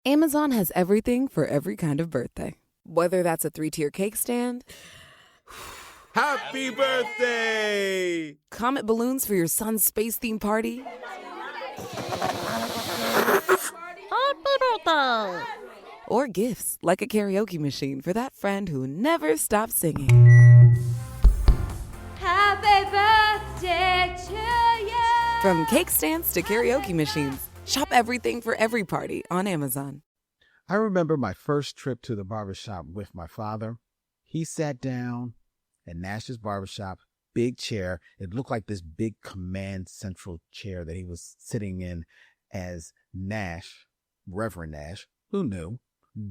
Amazon has everything for every kind of birthday. Whether that's a 3-tier cake stand, Happy birthday! comet balloons for your son's space theme party, or gifts like a karaoke machine for that friend who never stops singing. Happy birthday to you! From cake stands to karaoke machines, shop everything for every party on Amazon. I remember my first trip to the barbershop with my father. He sat down at Nash's barbershop, big chair. It looked like this big command central chair that he was sitting in as Nash, Reverend Nash, who knew,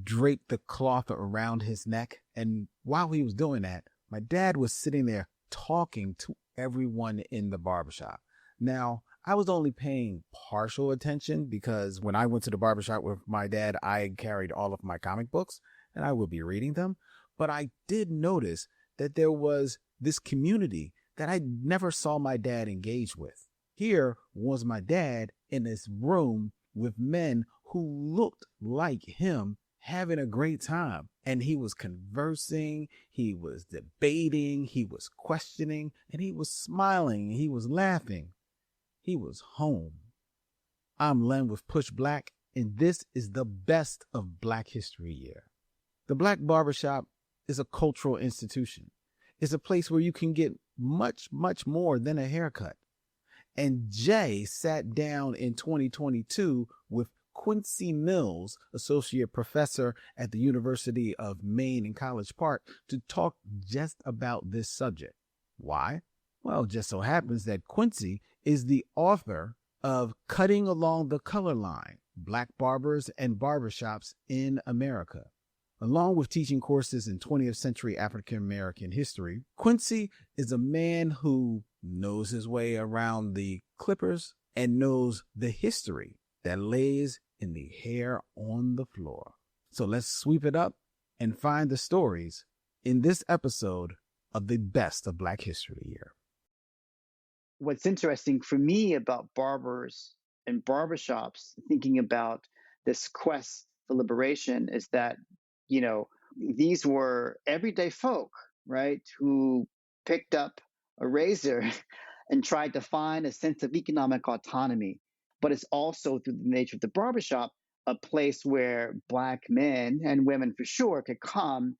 draped the cloth around his neck. And while he was doing that, my dad was sitting there talking to everyone in the barbershop. Now, I was only paying partial attention because when I went to the barbershop with my dad, I carried all of my comic books and I would be reading them. But I did notice that there was this community that I never saw my dad engage with. Here was my dad in this room with men who looked like him having a great time. And he was conversing, he was debating, he was questioning, and he was smiling, he was laughing. He was home. I'm Len with Push Black, and this is the best of Black History Year. The Black Barbershop is a cultural institution. It's a place where you can get much, much more than a haircut. And Jay sat down in 2022 with Quincy Mills, Associate Professor at the University of Maine in College Park, to talk just about this subject. Why? Well, it just so happens that Quincy is the author of Cutting Along the Color Line, Black Barbers and Barbershops in America. Along with teaching courses in 20th century African American history, Quincy is a man who knows his way around the clippers and knows the history that lays in the hair on the floor. So let's sweep it up and find the stories in this episode of the best of Black History Year. What's interesting for me about barbers and barbershops, thinking about this quest for liberation, is that, these were everyday folk, right, who picked up a razor and tried to find a sense of economic autonomy. But it's also, through the nature of the barbershop, a place where Black men and women for sure could come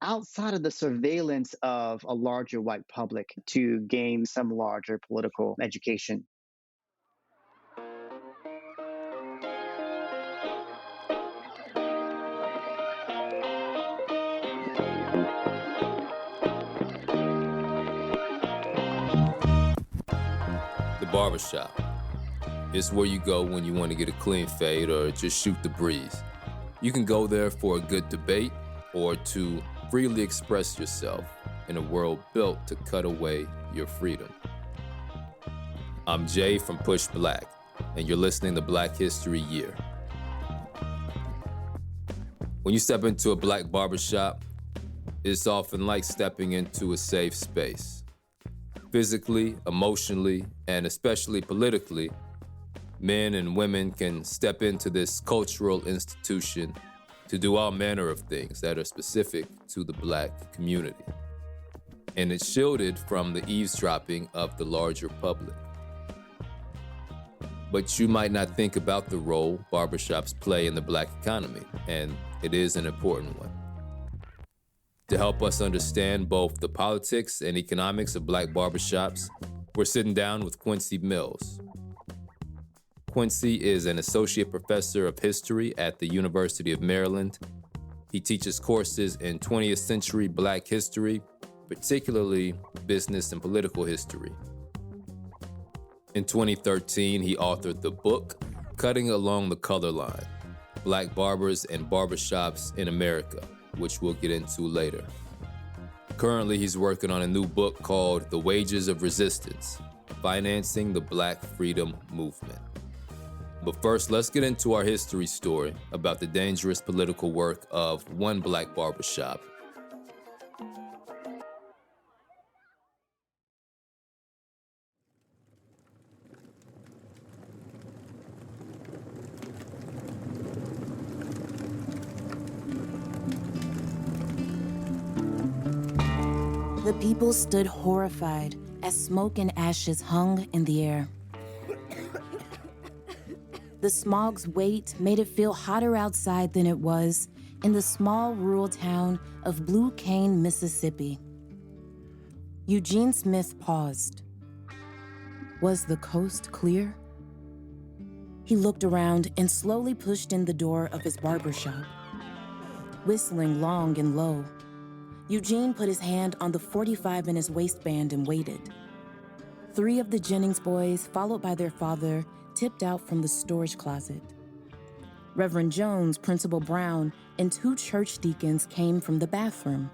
outside of the surveillance of a larger white public to gain some larger political education. The barbershop is where you go when you want to get a clean fade or just shoot the breeze. You can go there for a good debate or to freely express yourself in a world built to cut away your freedom. I'm Jay from Push Black, and you're listening to Black History Year. When you step into a black barbershop, it's often like stepping into a safe space. Physically, emotionally, and especially politically, men and women can step into this cultural institution to do all manner of things that are specific to the Black community. And it's shielded from the eavesdropping of the larger public. But you might not think about the role barbershops play in the Black economy, and it is an important one. To help us understand both the politics and economics of Black barbershops, we're sitting down with Quincy Mills. Quincy is an associate professor of history at the University of Maryland. He teaches courses in 20th century Black history, particularly business and political history. In 2013, he authored the book, Cutting Along the Color Line, Black Barbers and Barbershops in America, which we'll get into later. Currently, he's working on a new book called The Wages of Resistance, Financing the Black Freedom Movement. But first, let's get into our history story about the dangerous political work of one black barbershop. The people stood horrified as smoke and ashes hung in the air. The smog's weight made it feel hotter outside than it was in the small rural town of Blue Cane, Mississippi. Eugene Smith paused. Was the coast clear? He looked around and slowly pushed in the door of his barbershop. Whistling long and low, Eugene put his hand on the .45 in his waistband and waited. 3 of the Jennings boys, followed by their father, tipped out from the storage closet. Reverend Jones, Principal Brown, and 2 church deacons came from the bathroom.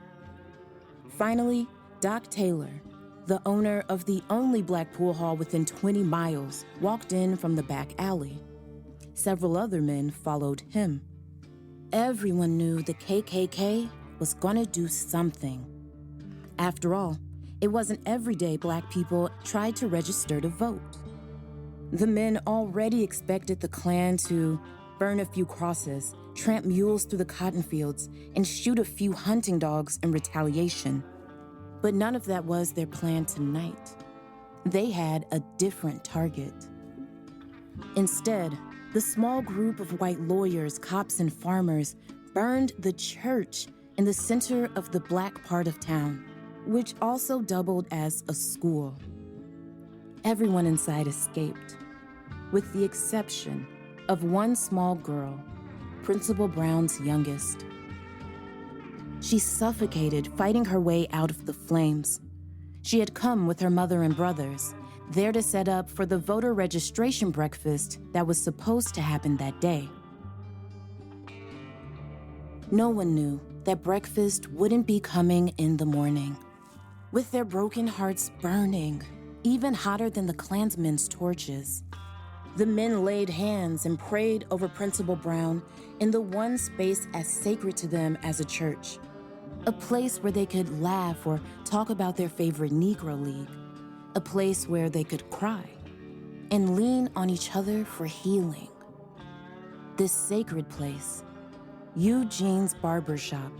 Finally, Doc Taylor, the owner of the only black pool hall within 20 miles, walked in from the back alley. Several other men followed him. Everyone knew the KKK was gonna do something. After all, it wasn't every day black people tried to register to vote. The men already expected the Klan to burn a few crosses, tramp mules through the cotton fields, and shoot a few hunting dogs in retaliation. But none of that was their plan tonight. They had a different target. Instead, the small group of white lawyers, cops, and farmers burned the church in the center of the black part of town, which also doubled as a school. Everyone inside escaped, with the exception of one small girl, Principal Brown's youngest. She suffocated fighting her way out of the flames. She had come with her mother and brothers, there to set up for the voter registration breakfast that was supposed to happen that day. No one knew that breakfast wouldn't be coming in the morning. With their broken hearts burning, even hotter than the Klansmen's torches, the men laid hands and prayed over Principal Brown in the one space as sacred to them as a church, a place where they could laugh or talk about their favorite Negro League, a place where they could cry and lean on each other for healing. This sacred place, Eugene's barbershop.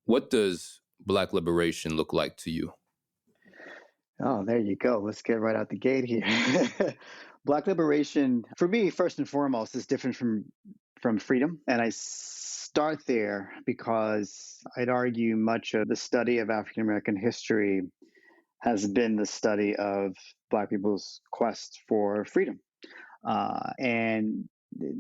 What does Black liberation look like to you? Oh, there you go. Let's get right out the gate here. Black liberation, for me, first and foremost, is different from freedom. And I start there because I'd argue much of the study of African American history has been the study of Black people's quest for freedom. And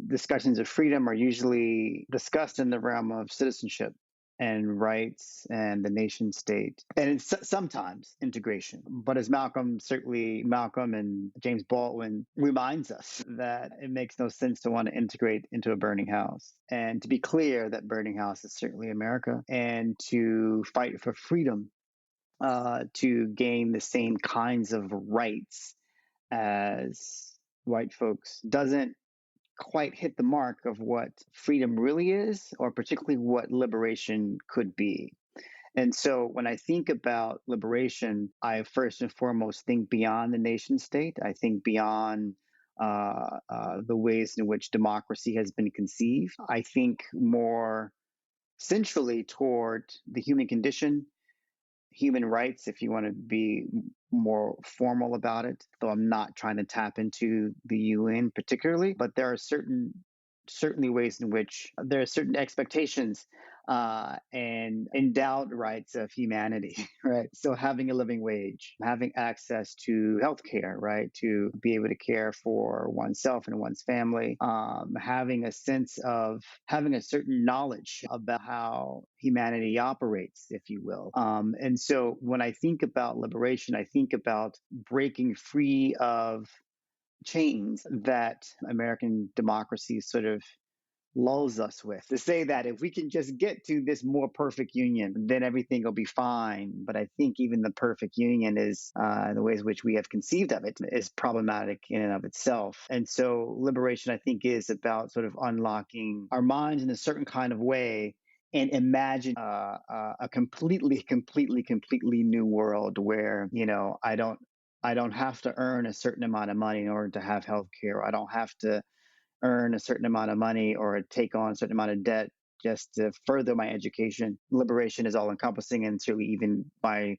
discussions of freedom are usually discussed in the realm of citizenship and rights and the nation state, and it's sometimes integration. But as Malcolm and James Baldwin reminds us, that it makes no sense to want to integrate into a burning house. And to be clear, that burning house is certainly America, and to fight for freedom, to gain the same kinds of rights as white folks doesn't quite hit the mark of what freedom really is, or particularly what liberation could be. And so when I think about liberation, I first and foremost think beyond the nation state. I think beyond the ways in which democracy has been conceived. I think more centrally toward the human condition, human rights, if you want to be more formal about it, though I'm not trying to tap into the UN particularly, but there are certainly ways in which there are certain expectations and endowed rights of humanity, right? So having a living wage, having access to healthcare, right? To be able to care for oneself and one's family, having a sense of having a certain knowledge about how humanity operates, if you will. And so when I think about liberation, I think about breaking free of chains that American democracy sort of lulls us with, to say that if we can just get to this more perfect union, then everything will be fine. But I think even the perfect union is, the ways in which we have conceived of it, is problematic in and of itself. And so liberation, I think, is about sort of unlocking our minds in a certain kind of way and imagine a completely new world where, I don't have to earn a certain amount of money in order to have health care. I don't have to earn a certain amount of money or take on a certain amount of debt just to further my education. Liberation is all encompassing, and certainly even my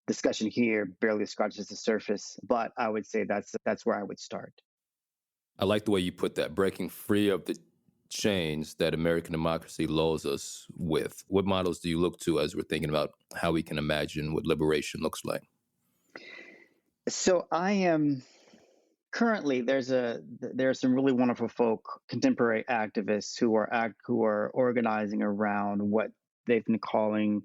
discussion here barely scratches the surface. But I would say that's where I would start. I like the way you put that, breaking free of the chains that American democracy lulls us with. What models do you look to as we're thinking about how we can imagine what liberation looks like? So I am currently there are some really wonderful folk, contemporary activists who are organizing around what they've been calling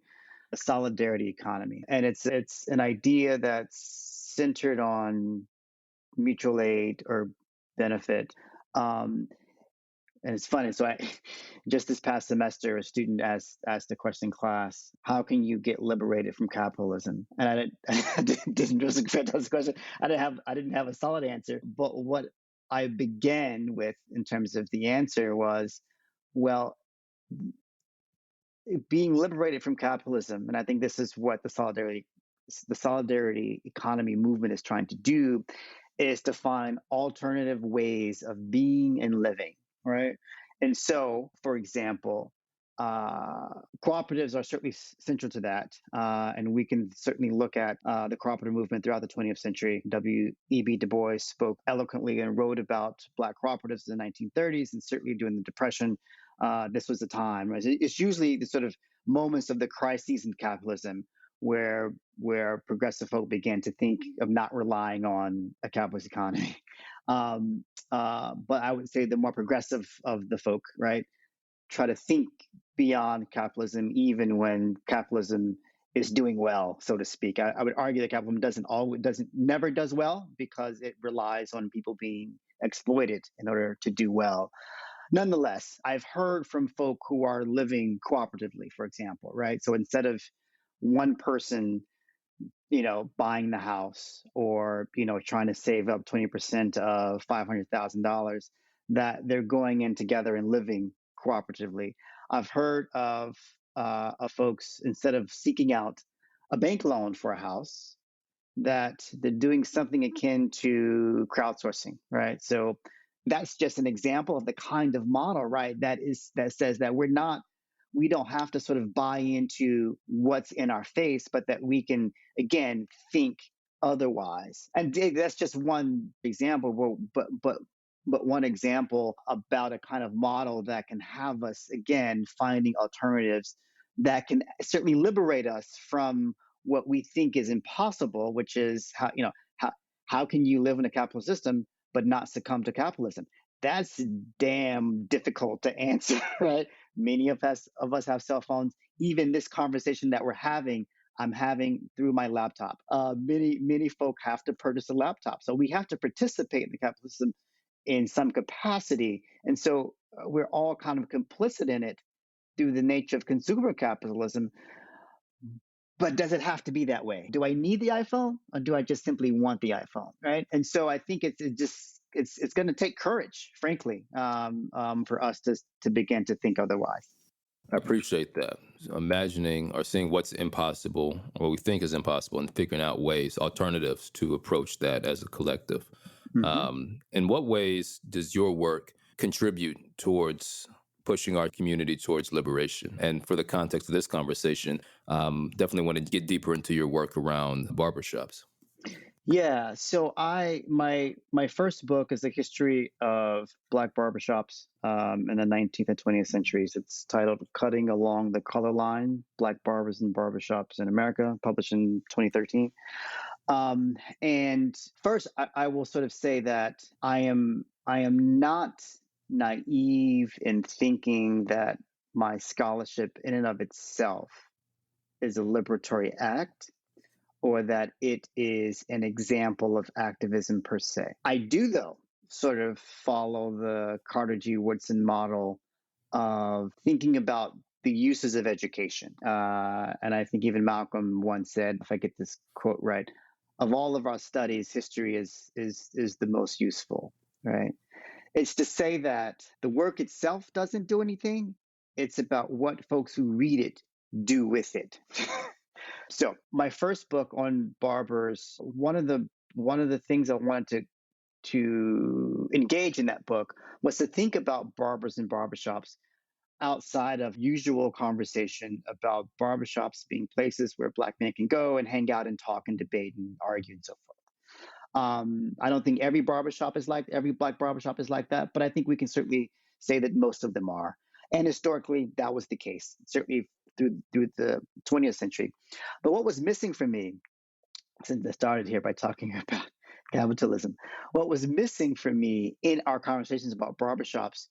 a solidarity economy, and it's an idea that's centered on mutual aid or benefit. And it's funny. So I just this past semester, a student asked the question in class, "How can you get liberated from capitalism?" And I didn't just expect this question. I didn't have a solid answer. But what I began with in terms of the answer was, well, being liberated from capitalism, and I think this is what the solidarity economy movement is trying to do, is to find alternative ways of being and living, right? And so, for example, cooperatives are certainly central to that. And we can certainly look at the cooperative movement throughout the 20th century. W.E.B. Du Bois spoke eloquently and wrote about Black cooperatives in the 1930s, and certainly during the Depression, this was the time. Right? It's usually the sort of moments of the crises in capitalism where progressive folk began to think of not relying on a capitalist economy. But I would say the more progressive of the folk, right, try to think beyond capitalism, even when capitalism is doing well, so to speak. I would argue that capitalism never does well because it relies on people being exploited in order to do well. Nonetheless, I've heard from folk who are living cooperatively, for example, right? So instead of one person, buying the house or, trying to save up 20% of $500,000, that they're going in together and living cooperatively. I've heard of folks, instead of seeking out a bank loan for a house, that they're doing something akin to crowdsourcing, right? So that's just an example of the kind of model, right? That says that we don't have to sort of buy into what's in our face, but that we can, again, think otherwise. And that's just one example, but one example about a kind of model that can have us, again, finding alternatives that can certainly liberate us from what we think is impossible, which is how can you live in a capitalist system but not succumb to capitalism? That's damn difficult to answer, right? Many of us have cell phones. Even this conversation that we're having, I'm having through my laptop. Many folk have to purchase a laptop, so we have to participate in the capitalism in some capacity, and so we're all kind of complicit in it through the nature of consumer capitalism. But does it have to be that way? Do I need the iPhone, or do I just simply want the iPhone, right? And so I think it's going to take courage, frankly, for us to begin to think otherwise. I appreciate that. Imagining or seeing what's impossible, or what we think is impossible, and figuring out ways, alternatives to approach that as a collective. Mm-hmm. In what ways does your work contribute towards pushing our community towards liberation? And for the context of this conversation, definitely want to get deeper into your work around barbershops. Yeah, so my first book is a history of Black barbershops in the 19th and 20th centuries. It's titled "Cutting Along the Color Line: Black Barbers and Barbershops in America," published in 2013. And first, I will sort of say that I am not naive in thinking that my scholarship in and of itself is a liberatory act, or that it is an example of activism per se. I do, though, sort of follow the Carter G. Woodson model of thinking about the uses of education. And I think even Malcolm once said, if I get this quote right, of all of our studies, history is the most useful, right? It's to say that the work itself doesn't do anything. It's about what folks who read it do with it. So my first book on barbers, one of the things I wanted to engage in that book was to think about barbers and barbershops outside of usual conversation about barbershops being places where Black men can go and hang out and talk and debate and argue and so forth. I don't think every Black barbershop is like that, but I think we can certainly say that most of them are. And historically, that was the case, certainly through the 20th century. But what was missing for me, since I started here by talking about capitalism, what was missing for me in our conversations about barbershops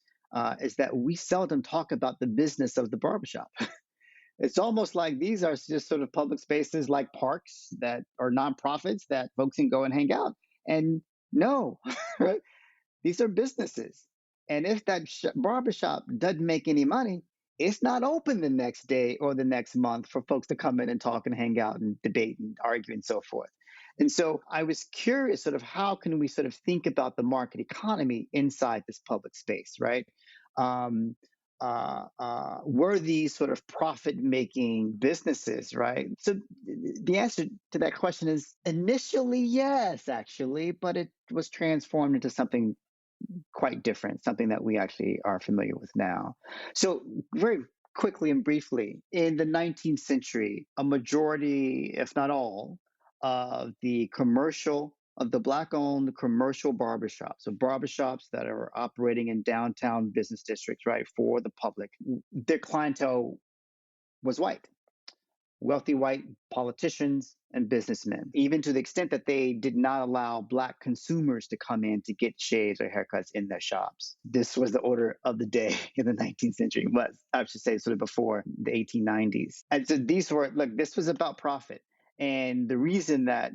is that we seldom talk about the business of the barbershop. It's almost like these are just sort of public spaces like parks that are nonprofits that folks can go and hang out. And no, right? These are businesses. And if that barbershop doesn't make any money, it's not open the next day or the next month for folks to come in and talk and hang out and debate and argue and so forth. And so I was curious, sort of, how can we sort of think about the market economy inside this public space, right? Um, were these sort of profit-making businesses, right? So the answer to that question is initially yes, actually, but it was transformed into something quite different, something that we actually are familiar with now. So very quickly and briefly, in the 19th century, a majority, if not all, of the Black-owned commercial barbershops, so barbershops that are operating in downtown business districts, right, for the public, their clientele was white, wealthy white politicians and businessmen, even to the extent that they did not allow Black consumers to come in to get shaves or haircuts in their shops. This was the order of the day in the 19th century, but I should say sort of before the 1890s. And so this was about profit. And the reason that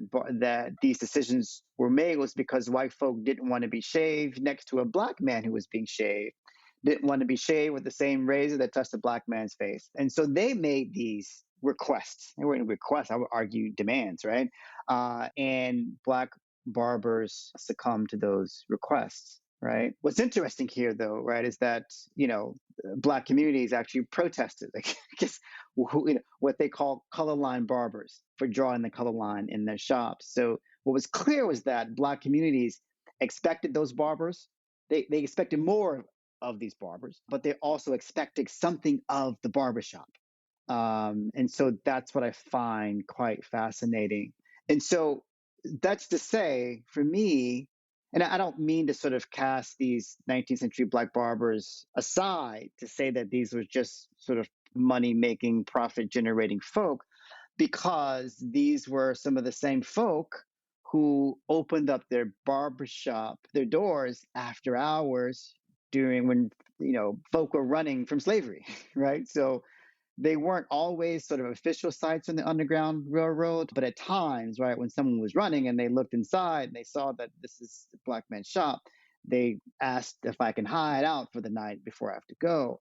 these decisions were made was because white folk didn't want to be shaved next to a Black man who was being shaved, didn't want to be shaved with the same razor that touched a Black man's face. And so they made these requests. They weren't requests, I would argue demands, right? And Black barbers succumbed to those requests, right? What's interesting here, though, right, is that, Black communities actually protested, like, I guess, what they call color line barbers for drawing the color line in their shops. So what was clear was that Black communities expected those barbers. They expected more of these barbers, but they also expected something of the barbershop. And so that's what I find quite fascinating. And so that's to say, for me, and I don't mean to sort of cast these 19th century Black barbers aside to say that these were just sort of money making, profit generating folk, because these were some of the same folk who opened up their barbershop, their doors after hours during when, folk were running from slavery, right? So they weren't always sort of official sites in the Underground Railroad, but at times, right, when someone was running and they looked inside and they saw that this is the Black man's shop, they asked if I can hide out for the night before I have to go.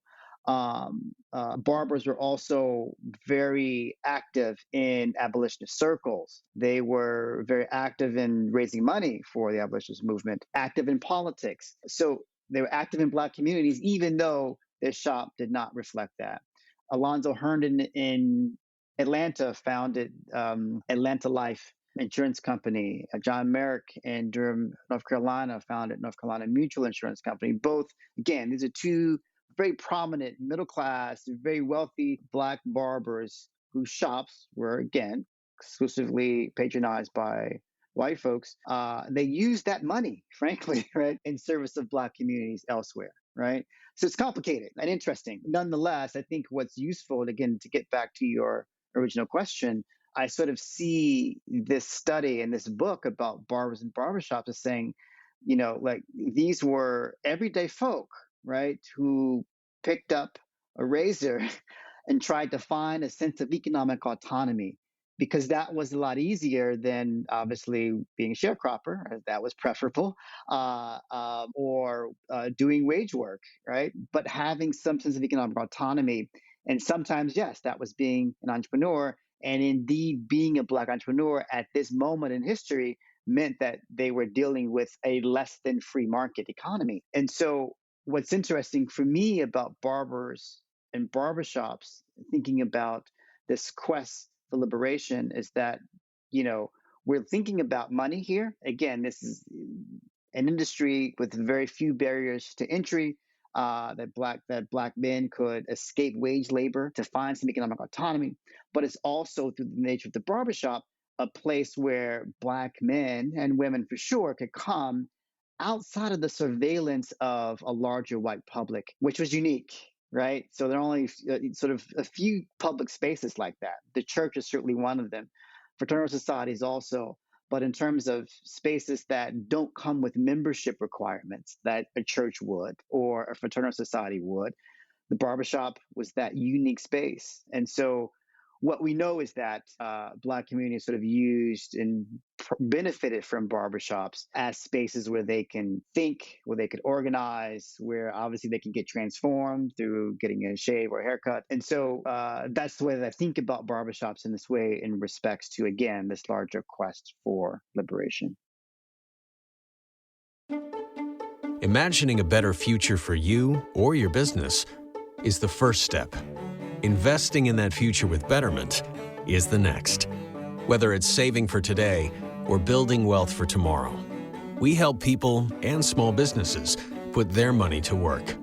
Barbers were also very active in abolitionist circles. They were very active in raising money for the abolitionist movement, active in politics. So they were active in Black communities, even though their shop did not reflect that. Alonzo Herndon in Atlanta founded Atlanta Life Insurance Company. John Merrick in Durham, North Carolina founded North Carolina Mutual Insurance Company. Both, again, these are two very prominent, middle class, very wealthy Black barbers whose shops were, again, exclusively patronized by white folks. They used that money, frankly, right, in service of Black communities elsewhere, right? So it's complicated and interesting. Nonetheless, I think what's useful, and again, to get back to your original question, I sort of see this study and this book about barbers and barbershops as saying, like these were everyday folk, right, who picked up a razor and tried to find a sense of economic autonomy because that was a lot easier than obviously being a sharecropper. That was preferable, or doing wage work, right? But having some sense of economic autonomy. And sometimes, yes, that was being an entrepreneur. And indeed, being a Black entrepreneur at this moment in history meant that they were dealing with a less than free market economy. And so, what's interesting for me about barbers and barbershops, thinking about this quest for liberation, is that, we're thinking about money here. Again, this is an industry with very few barriers to entry. That black men could escape wage labor to find some economic autonomy, but it's also, through the nature of the barbershop, a place where Black men and women for sure could come outside of the surveillance of a larger white public, which was unique, right? So there are only sort of a few public spaces like that. The church is certainly one of them, fraternal societies also. But in terms of spaces that don't come with membership requirements that a church would or a fraternal society would, the barbershop was that unique space. And so what we know is that Black communities sort of used and benefited from barbershops as spaces where they can think, where they could organize, where obviously they can get transformed through getting a shave or a haircut. And so that's the way that I think about barbershops in this way, in respects to, again, this larger quest for liberation. Imagining a better future for you or your business is the first step. Investing in that future with Betterment is the next. Whether it's saving for today or building wealth for tomorrow, we help people and small businesses put their money to work.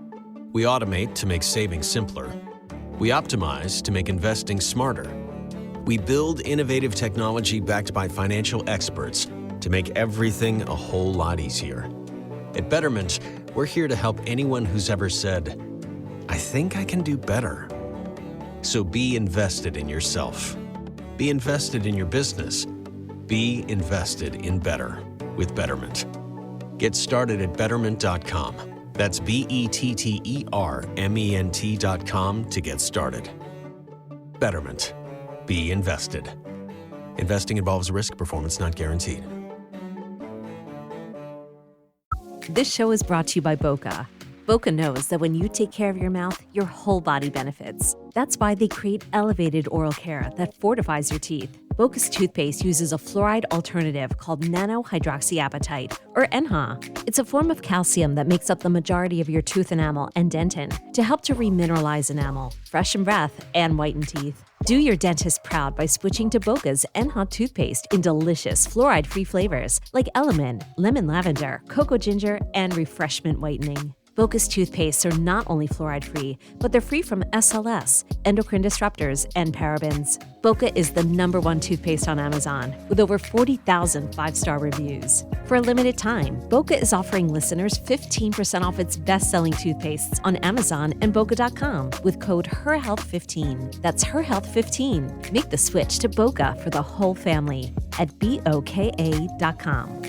We automate to make saving simpler. We optimize to make investing smarter. We build innovative technology backed by financial experts to make everything a whole lot easier. At Betterment, we're here to help anyone who's ever said, "I think I can do better." So be invested in yourself. Be invested in your business. Be invested in better with Betterment. Get started at Betterment.com. That's BETTERMENT.com to get started. Betterment. Be invested. Investing involves risk. Performance not guaranteed. This show is brought to you by Boca. Boca knows that when you take care of your mouth, your whole body benefits. That's why they create elevated oral care that fortifies your teeth. Boca's toothpaste uses a fluoride alternative called nanohydroxyapatite, or NHA. It's a form of calcium that makes up the majority of your tooth enamel and dentin to help to remineralize enamel, freshen breath, and whiten teeth. Do your dentist proud by switching to Boca's NHA toothpaste in delicious fluoride-free flavors like Element, Lemon Lavender, Cocoa Ginger, and Refreshment Whitening. Boca's toothpastes are not only fluoride-free, but they're free from SLS, endocrine disruptors, and parabens. Boca is the #1 toothpaste on Amazon, with over 40,000 five-star reviews. For a limited time, Boca is offering listeners 15% off its best-selling toothpastes on Amazon and Boca.com with code HERHEALTH15. That's HERHEALTH15. Make the switch to Boca for the whole family at BOKA.com.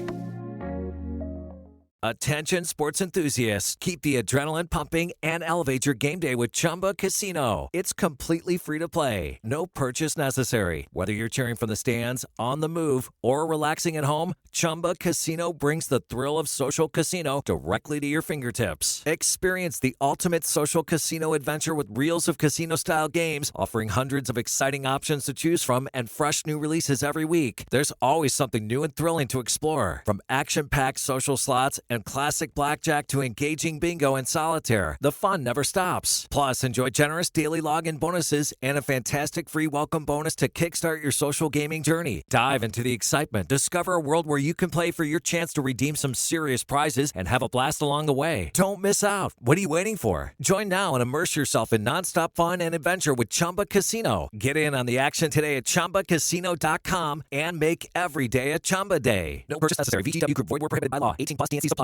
Attention sports enthusiasts, keep the adrenaline pumping and elevate your game day with Chumba Casino. It's completely free to play. No purchase necessary. Whether you're cheering from the stands, on the move, or relaxing at home, Chumba Casino brings the thrill of social casino directly to your fingertips. Experience the ultimate social casino adventure with reels of casino-style games, offering hundreds of exciting options to choose from and fresh new releases every week. There's always something new and thrilling to explore. From action-packed social slots and classic blackjack to engaging bingo and solitaire, the fun never stops. Plus, enjoy generous daily login bonuses and a fantastic free welcome bonus to kickstart your social gaming journey. Dive into the excitement. Discover a world where you can play for your chance to redeem some serious prizes and have a blast along the way. Don't miss out. What are you waiting for? Join now and immerse yourself in nonstop fun and adventure with Chumba Casino. Get in on the action today at ChumbaCasino.com and make every day a Chumba day. No purchase necessary. VGW Group. Void where prohibited by law. 18+ TNC supply.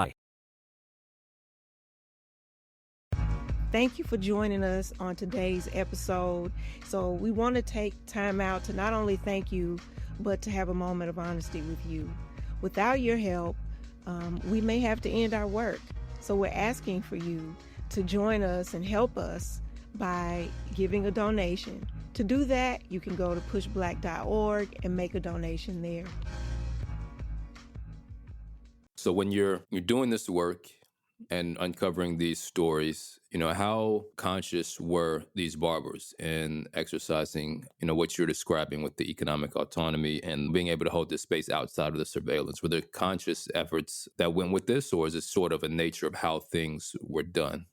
Thank you for joining us on today's episode. So we want to take time out to not only thank you, but to have a moment of honesty with you. Without your help, we may have to end our work. So we're asking for you to join us and help us by giving a donation To do that, you can go to pushblack.org and make a donation there. So when you're doing this work and uncovering these stories, how conscious were these barbers in exercising, what you're describing with the economic autonomy and being able to hold this space outside of the surveillance? Were there conscious efforts that went with this, or is it sort of a nature of how things were done?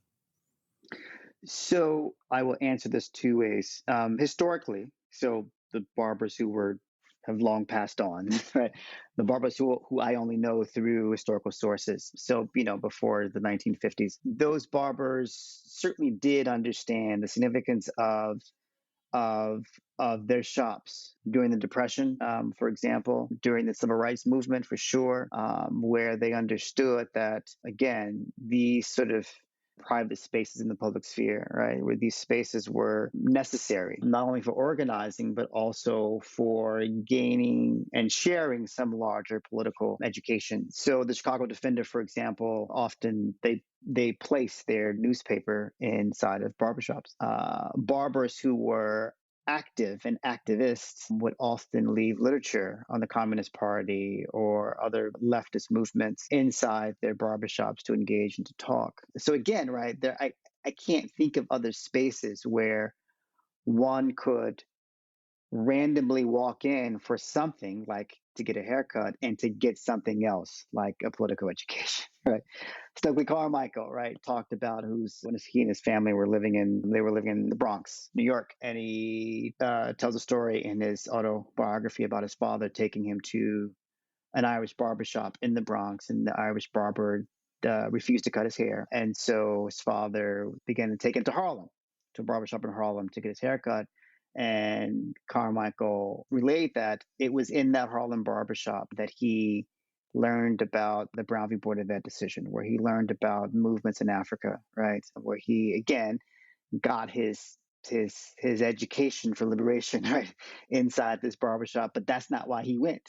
So I will answer this two ways. Historically, so the barbers who have long passed on, right? The barbers who I only know through historical sources. So, before the 1950s, those barbers certainly did understand the significance of their shops during the Depression, for example, during the Civil Rights Movement, for sure, where they understood that, again, these sort of private spaces in the public sphere, right, where these spaces were necessary, not only for organizing, but also for gaining and sharing some larger political education. So the Chicago Defender, for example, often they place their newspaper inside of barbershops. Barbers who were active and activists would often leave literature on the Communist Party or other leftist movements inside their barbershops to engage and to talk. So again, right there, I can't think of other spaces where one could randomly walk in for something like to get a haircut and to get something else like a political education, right? Stokely Carmichael, right, talked about when he and his family were living in the Bronx, New York, and he tells a story in his autobiography about his father taking him to an Irish barbershop in the Bronx, and the Irish barber refused to cut his hair, and so his father began to take him to Harlem, to a barbershop in Harlem to get his hair cut. And Carmichael relayed that it was in that Harlem barbershop that he learned about the Brown v. Board of Ed decision, where he learned about movements in Africa, right? Where he, again, got his education for liberation, right, inside this barbershop. But that's not why he went.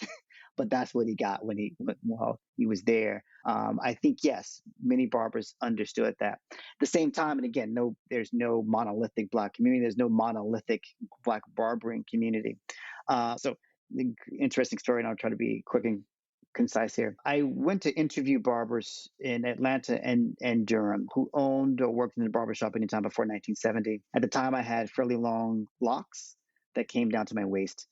But that's what he got while he was there. I think, yes, many barbers understood that. At the same time, and again, there's no monolithic Black community. There's no monolithic Black barbering community. So the interesting story, and I'll try to be quick and concise here. I went to interview barbers in Atlanta and Durham who owned or worked in the barbershop anytime before 1970. At the time, I had fairly long locks that came down to my waist.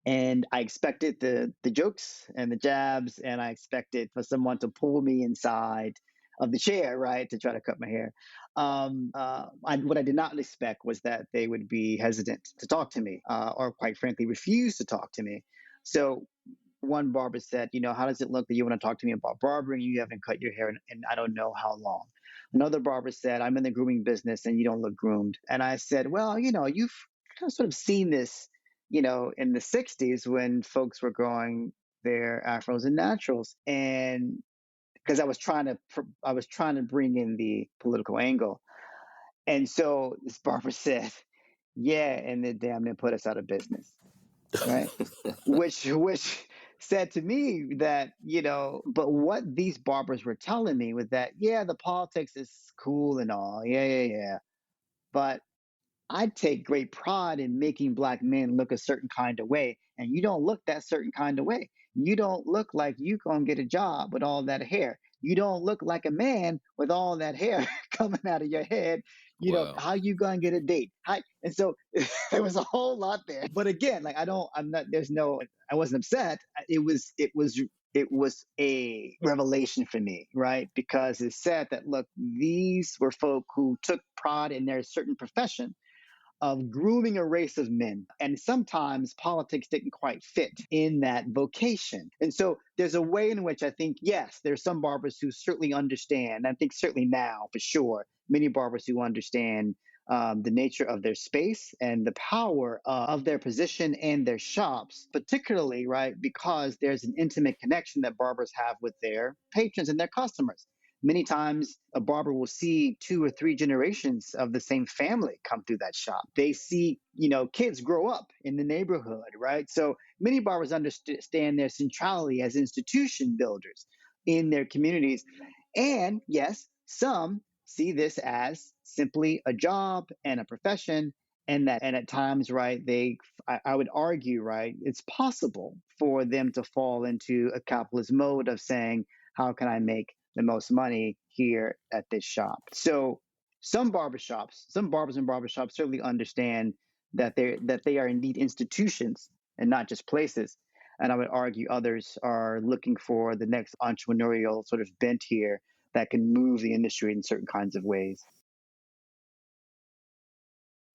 And I expected the jokes and the jabs, and I expected for someone to pull me inside of the chair, right, to try to cut my hair. What I did not expect was that they would be hesitant to talk to me, or quite frankly, refuse to talk to me. So one barber said, how does it look that you want to talk to me about barbering? You haven't cut your hair in I don't know how long. Another barber said, I'm in the grooming business and you don't look groomed. And I said, well, you've kind of sort of seen this, in the 60s when folks were growing their afros and naturals. And because I was trying to bring in the political angle. And so this barber said, yeah, and they damn near put us out of business. Right. which said to me that, but what these barbers were telling me was that, yeah, the politics is cool and all. Yeah. But I take great pride in making Black men look a certain kind of way. And you don't look that certain kind of way. You don't look like you gonna get a job with all that hair. You don't look like a man with all that hair coming out of your head. How you gonna get a date? And so there was a whole lot there. But again, I wasn't upset. It was a revelation for me, right? Because it said that, look, these were folk who took pride in their certain profession of grooming a race of men. And sometimes politics didn't quite fit in that vocation. And so there's a way in which I think, yes, there's some barbers who certainly understand. I think certainly now, for sure, many barbers who understand the nature of their space and the power of their position and their shops, particularly, right, because there's an intimate connection that barbers have with their patrons and their customers. Many times a barber will see 2 or 3 generations of the same family come through that shop. They see, kids grow up in the neighborhood, right? So many barbers understand their centrality as institution builders in their communities. And yes, some see this as simply a job and a profession and at times, right, I would argue, right, it's possible for them to fall into a capitalist mode of saying, how can I make the most money here at this shop? So some barbershops, some barbers and barbershops certainly understand that they are indeed institutions and not just places. And I would argue others are looking for the next entrepreneurial sort of bent here that can move the industry in certain kinds of ways.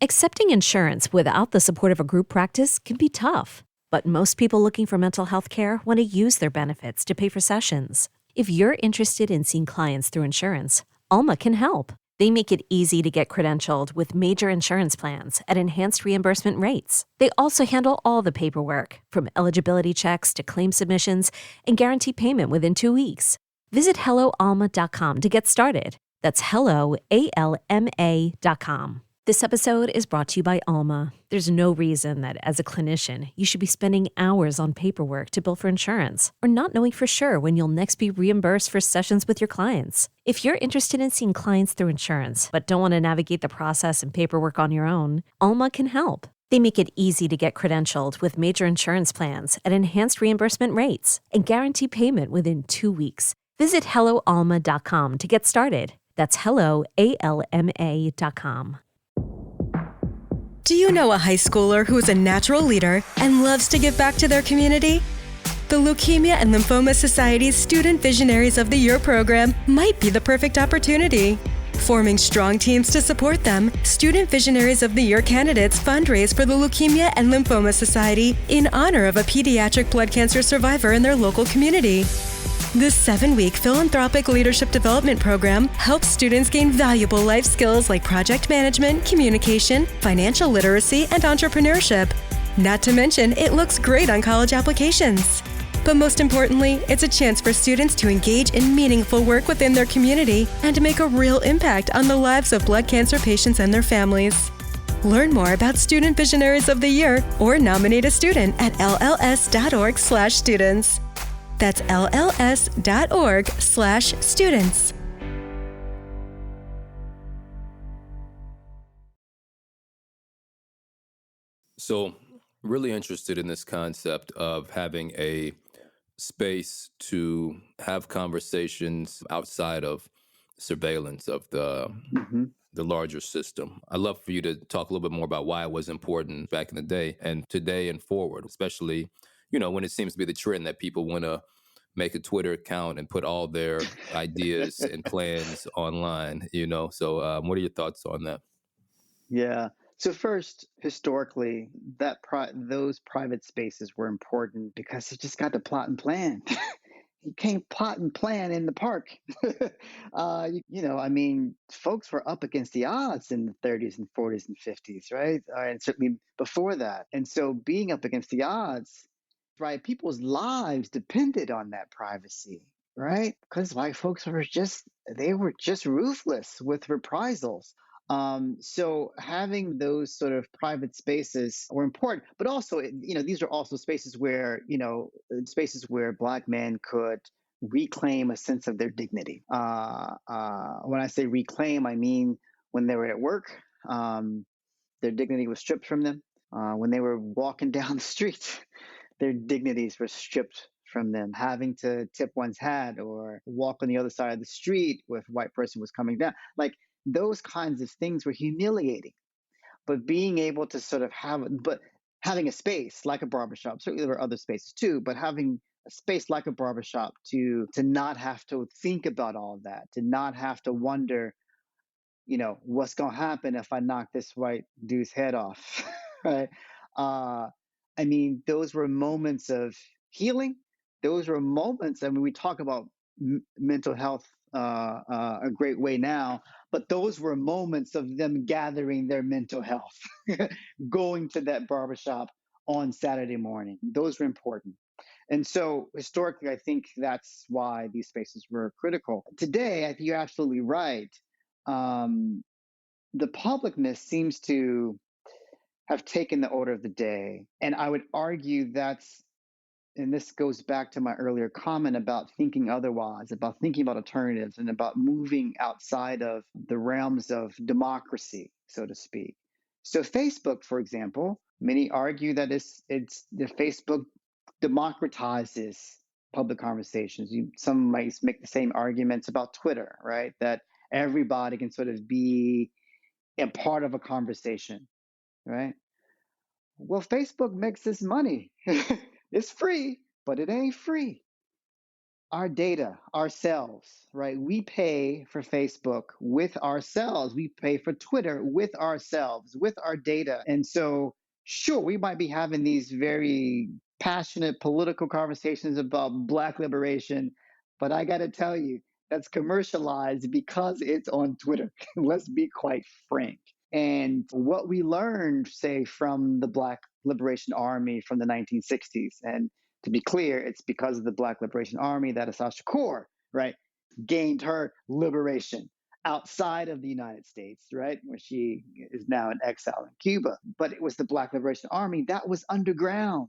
Accepting insurance without the support of a group practice can be tough, but most people looking for mental health care want to use their benefits to pay for sessions. If you're interested in seeing clients through insurance, Alma can help. They make it easy to get credentialed with major insurance plans at enhanced reimbursement rates. They also handle all the paperwork, from eligibility checks to claim submissions, and guarantee payment within 2 weeks. Visit helloalma.com to get started. That's helloalma.com. This episode is brought to you by Alma. There's no reason that, as a clinician, you should be spending hours on paperwork to bill for insurance or not knowing for sure when you'll next be reimbursed for sessions with your clients. If you're interested in seeing clients through insurance but don't want to navigate the process and paperwork on your own, Alma can help. They make it easy to get credentialed with major insurance plans at enhanced reimbursement rates and guarantee payment within 2 weeks. Visit helloalma.com to get started. That's helloalma.com. Do you know a high schooler who is a natural leader and loves to give back to their community? The Leukemia and Lymphoma Society's Student Visionaries of the Year program might be the perfect opportunity. Forming strong teams to support them, Student Visionaries of the Year candidates fundraise for the Leukemia and Lymphoma Society in honor of a pediatric blood cancer survivor in their local community. This 7-week philanthropic leadership development program helps students gain valuable life skills like project management, communication, financial literacy, and entrepreneurship. Not to mention, it looks great on college applications. But most importantly, it's a chance for students to engage in meaningful work within their community and make a real impact on the lives of blood cancer patients and their families. Learn more about Student Visionaries of the Year or nominate a student at lls.org/students. That's lls.org/students. So, really interested in this concept of having a space to have conversations outside of surveillance of the larger system. I'd love for you to talk a little bit more about why it was important back in the day and today and forward, especially, when it seems to be the trend that people want to make a Twitter account and put all their ideas and plans online, So what are your thoughts on that? Yeah. So first, historically, those private spaces were important because you just got to plot and plan. You can't plot and plan in the park. I mean, folks were up against the odds in the 30s and 40s and 50s, right? And certainly before that. And so being up against the odds, right, people's lives depended on that privacy, right? Because white folks were just ruthless with reprisals. So having those sort of private spaces were important, but also, these are also spaces where, Black men could reclaim a sense of their dignity. When I say reclaim, I mean when they were at work, their dignity was stripped from them. When they were walking down the street, their dignities were stripped from them. Having to tip one's hat or walk on the other side of the street if a white person was coming down, like those kinds of things were humiliating. But being able to sort of having a space like a barbershop, certainly there were other spaces too, but having a space like a barbershop to not have to think about all of that, to not have to wonder, what's going to happen if I knock this white dude's head off, right? I mean, those were moments of healing. Those were moments, we talk about mental health a great way now, but those were moments of them gathering their mental health, going to that barbershop on Saturday morning. Those were important. And so historically, I think that's why these spaces were critical. Today, I think you're absolutely right. The publicness seems to have taken the order of the day. And I would argue and this goes back to my earlier comment about thinking otherwise, about thinking about alternatives, and about moving outside of the realms of democracy, so to speak. So Facebook, for example, many argue that it's the Facebook democratizes public conversations. Some might make the same arguments about Twitter, right? That everybody can sort of be a part of a conversation, right? Well, Facebook makes this money. It's free, but it ain't free. Our data, ourselves, right? We pay for Facebook with ourselves. We pay for Twitter with ourselves, with our data. And so, sure, we might be having these very passionate political conversations about Black liberation, but I got to tell you, that's commercialized because it's on Twitter. Let's be quite frank. And what we learned, say, from the Black Liberation Army from the 1960s, and to be clear, it's because of the Black Liberation Army that Asaf Shakur, right, gained her liberation outside of the United States, right, where she is now in exile in Cuba. But it was the Black Liberation Army that was underground,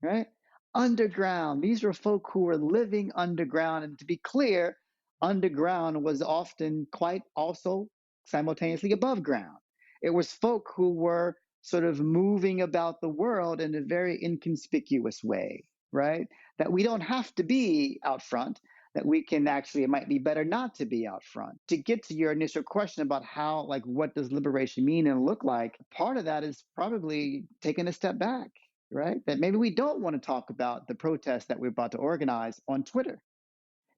right? Underground. These were folk who were living underground. And to be clear, underground was often quite also simultaneously above ground. It was folk who were sort of moving about the world in a very inconspicuous way, right? That we don't have to be out front, that we can actually, it might be better not to be out front. To get to your initial question about how, like, what does liberation mean and look like, part of that is probably taking a step back, right? That maybe we don't want to talk about the protests that we're about to organize on Twitter.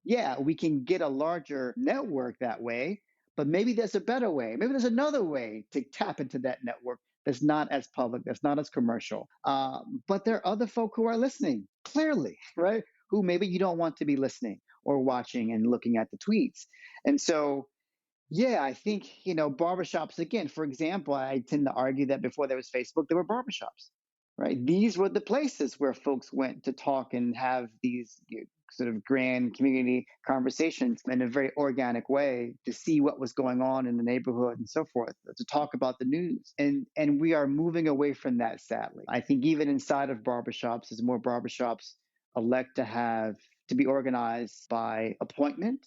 Yeah, we can get a larger network that way, but maybe there's a better way. Maybe there's another way to tap into that network that's not as public, that's not as commercial. But there are other folk who are listening, clearly, right? Who maybe you don't want to be listening or watching and looking at the tweets. And so, yeah, I think, barbershops, again, for example, I tend to argue that before there was Facebook, there were barbershops, right? These were the places where folks went to talk and have these sort of grand community conversations in a very organic way, to see what was going on in the neighborhood and so forth, to talk about the news. And we are moving away from that, sadly. I think even inside of barbershops, as more barbershops elect to be organized by appointment,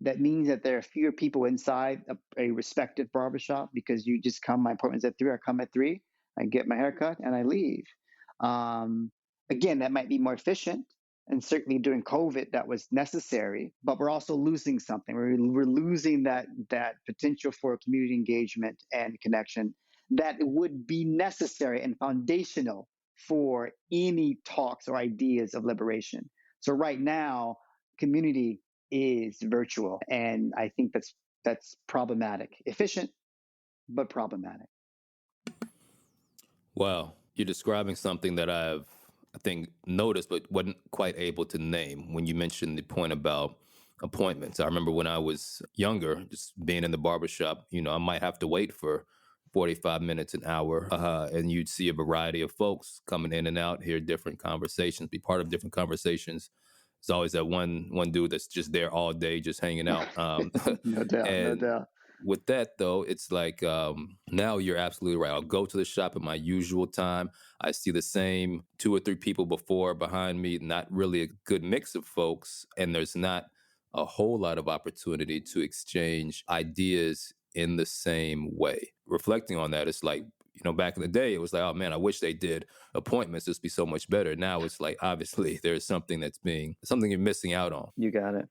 that means that there are fewer people inside a respective barbershop, because you just come, my appointment's at 3, I come at 3, I get my haircut and I leave. Again, that might be more efficient. And certainly during COVID, that was necessary, but we're also losing something. We're losing that potential for community engagement and connection that would be necessary and foundational for any talks or ideas of liberation. So right now, community is virtual, and I think that's problematic. Efficient, but problematic. Well, you're describing something that I think, noticed but wasn't quite able to name when you mentioned the point about appointments. I remember when I was younger, just being in the barbershop, I might have to wait for 45 minutes, an hour, and you'd see a variety of folks coming in and out, hear different conversations, be part of different conversations. It's always that one dude that's just there all day, just hanging out. No doubt, no doubt. With that, though, it's like now you're absolutely right. I'll go to the shop at my usual time. I see the same 2 or 3 people before, behind me, not really a good mix of folks. And there's not a whole lot of opportunity to exchange ideas in the same way. Reflecting on that, it's like, back in the day, it was like, oh man, I wish they did appointments. This would be so much better. Now it's like, obviously, there's something you're missing out on. You got it.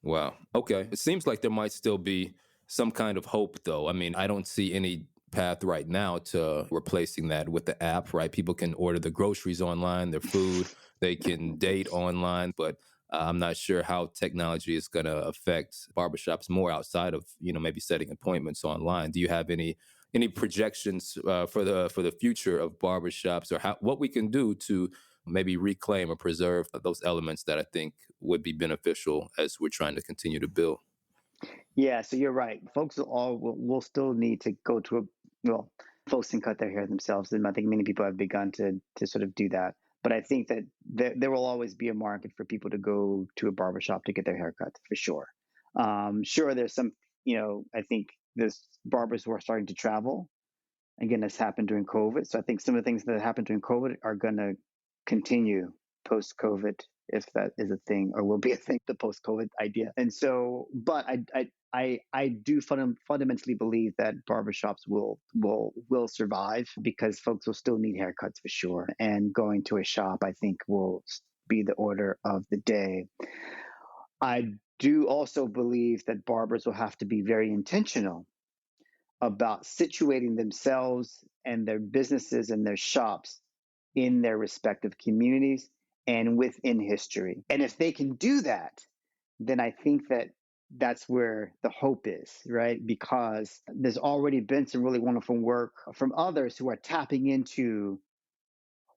Wow. Okay. It seems like there might still be some kind of hope, though. I mean, I don't see any path right now to replacing that with the app, right? People can order the groceries online, their food, they can date online, but I'm not sure how technology is going to affect barbershops more outside of, maybe setting appointments online. Do you have any projections for the future of barbershops, or what we can do to maybe reclaim or preserve those elements that I think would be beneficial as we're trying to continue to build? Yeah, so you're right. Folks will still need to go to folks can cut their hair themselves, and I think many people have begun to sort of do that. But I think that there will always be a market for people to go to a barbershop to get their hair cut, for sure. Sure, there's some, I think there's barbers who are starting to travel. Again, this happened during COVID. So I think some of the things that happened during COVID are going to continue post-COVID if that is a thing or will be a thing, the post-COVID idea. And so, but I do fundamentally believe that barbershops will survive because folks will still need haircuts for sure. And going to a shop, I think, will be the order of the day. I do also believe that barbers will have to be very intentional about situating themselves and their businesses and their shops in their respective communities and within history. And if they can do that, then I think that that's where the hope is, right? Because there's already been some really wonderful work from others who are tapping into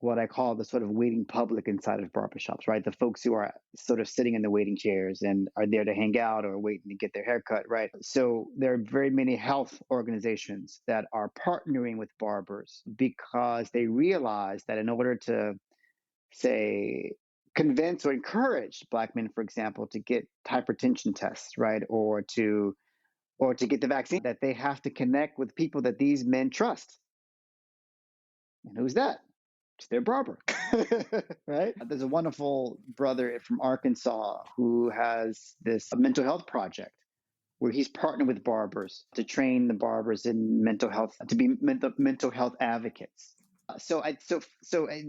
what I call the sort of waiting public inside of barbershops, right? The folks who are sort of sitting in the waiting chairs and are there to hang out or waiting to get their haircut, right? So there are very many health organizations that are partnering with barbers because they realize that in order to, say, convince or encourage Black men, for example, to get hypertension tests, right? Or to get the vaccine, that they have to connect with people that these men trust. And who's that? It's their barber, right? There's a wonderful brother from Arkansas who has this mental health project where he's partnered with barbers to train the barbers in mental health, to be mental health advocates. So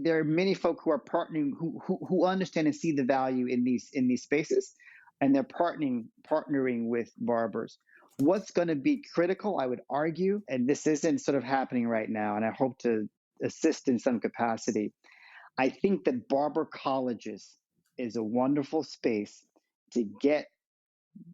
there are many folk who are partnering, who understand and see the value in these spaces, and they're partnering with barbers. What's going to be critical, I would argue, and this isn't sort of happening right now, and I hope to assist in some capacity. I think that barber colleges is a wonderful space to get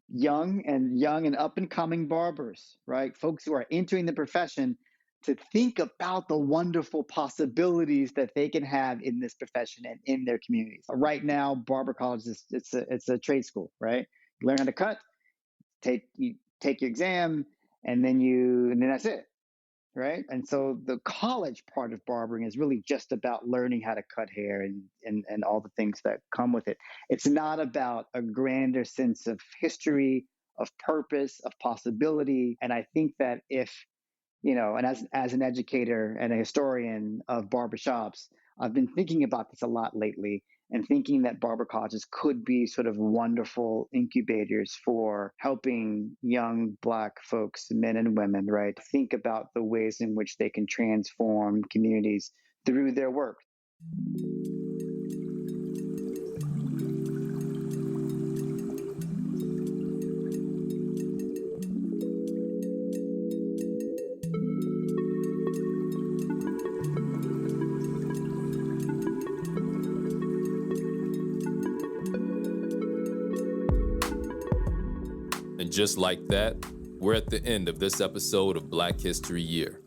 young and up and coming barbers, right? Folks who are entering the profession to think about the wonderful possibilities that they can have in this profession and in their communities. Right now, barber college it's a trade school, right? You learn how to cut, you take your exam, and then that's it. Right. And so the college part of barbering is really just about learning how to cut hair and all the things that come with it. It's not about a grander sense of history, of purpose, of possibility. And I think that if, and as an educator and a historian of barbershops, I've been thinking about this a lot lately and thinking that barber colleges could be sort of wonderful incubators for helping young Black folks, men and women, right, think about the ways in which they can transform communities through their work. Just like that, we're at the end of this episode of Black History Year.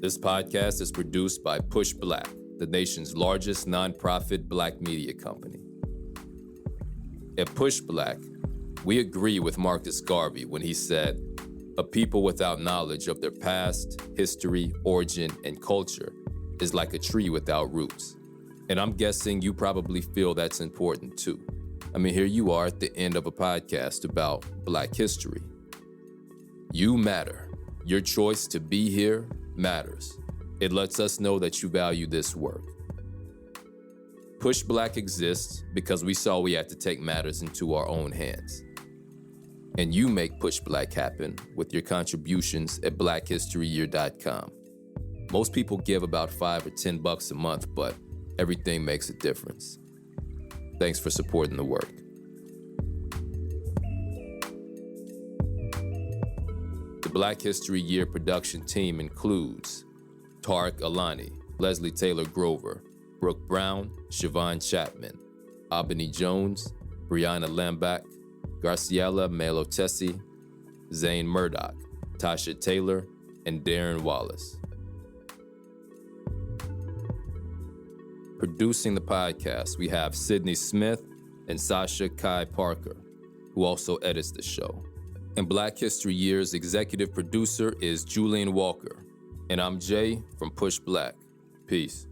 This podcast is produced by Push Black, the nation's largest nonprofit Black media company. At Push Black, we agree with Marcus Garvey when he said, "A people without knowledge of their past, history, origin, and culture is like a tree without roots." And I'm guessing you probably feel that's important too. I mean, here you are at the end of a podcast about Black history. You matter. Your choice to be here matters. It lets us know that you value this work. Push Black exists because we saw we had to take matters into our own hands. And you make Push Black happen with your contributions at blackhistoryyear.com. Most people give about $5 or $10 a month, but everything makes a difference. Thanks for supporting the work. The Black History Year production team includes Tariq Alani, Leslie Taylor Grover, Brooke Brown, Siobhan Chapman, Albany Jones, Brianna Lambach, Graciela Melotesi, Zane Murdoch, Tasha Taylor, and Darren Wallace. Producing the podcast, we have Sydney Smith and Sasha Kai Parker, who also edits the show. And Black History Year's executive producer is Julian Walker. And I'm Jay from Push Black. Peace.